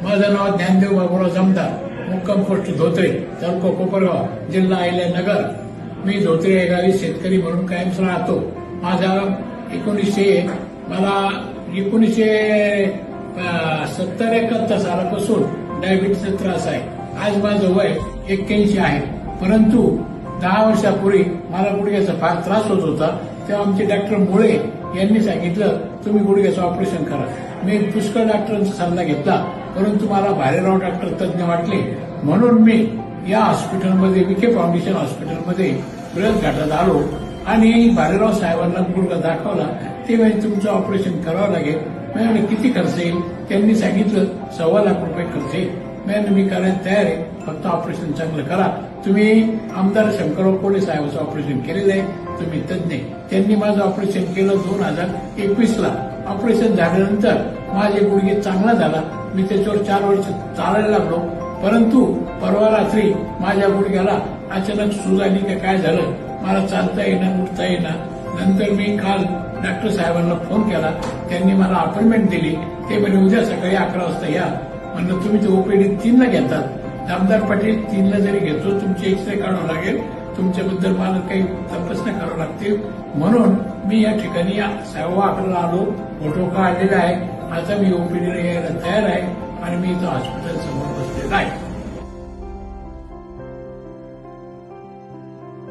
माझं नाव ज्ञानदेव बाबूराव जमदार, मुक्काम पोस्ट धोत्रे, तालुका कोपरगाव, जिल्हा अहिल्यानगर. मी धोत्रे या गावी शेतकरी म्हणून कायमच राहतो. माझा 1970-71 सालापासून डायबिटीसचा त्रास आहे. आज माझं वय 81 आहे. परंतु 10 वर्षापूर्वी मला गुडघ्याचा फार त्रास होत होता. तेव्हा आमचे डॉक्टर मुळे यांनी सांगितलं तुम्ही गुडघ्याचं ऑपरेशन करा. मी पुष्कळ डॉक्टरांचा सल्ला घेतला, परंतु मला भालेराव डॉक्टर तज्ञ वाटले. म्हणून मी या हॉस्पिटलमध्ये, विखे फाउंडेशन हॉस्पिटलमध्ये प्रयत्न घाटात आलो आणि भालेराव साहेबांना गुडघा दाखवला. ते म्हणजे तुमचं ऑपरेशन करावं लागेल. म्हणजे किती खर्च येईल? त्यांनी सांगितलं 1.25 लाख रुपये खर्च येईल. मी करायला तयार आहे, फक्त ऑपरेशन चांगलं करा. तुम्ही आमदार शंकरराव कोळे साहेबांचं ऑपरेशन केलेलं आहे, तुम्ही तज्ञ. त्यांनी माझं ऑपरेशन केलं 2021ला. ऑपरेशन झाल्यानंतर माझे गुडघे चांगला झाला. मी त्याच्यावर 4 वर्ष चालायला लागलो. परंतु परवा रात्री माझ्या गुडघ्याला अचानक सूज आली का काय झालं, मला चालता येणार, उठता येणार. नंतर मी काल डॉक्टर साहेबांना फोन केला. त्यांनी मला अपॉइंटमेंट दिली. ते म्हणजे उद्या सकाळी 11 वाजता या. म्हणलं तुम्ही ते ओपीडी 3ला घेतात. दामदार पाटील 3ला जरी घेतो, तुमचे एक्सरे काढावं लागेल, तुमच्याबद्दल मला काही तपासण्या करावं लागतील. म्हणून मी या ठिकाणी 11:15ला आलो. फोटो काढलेला आहे. आता मी ओपीडीला यायला तयार आहे आणि मी इथं हॉस्पिटल समोर बसलेला आहे.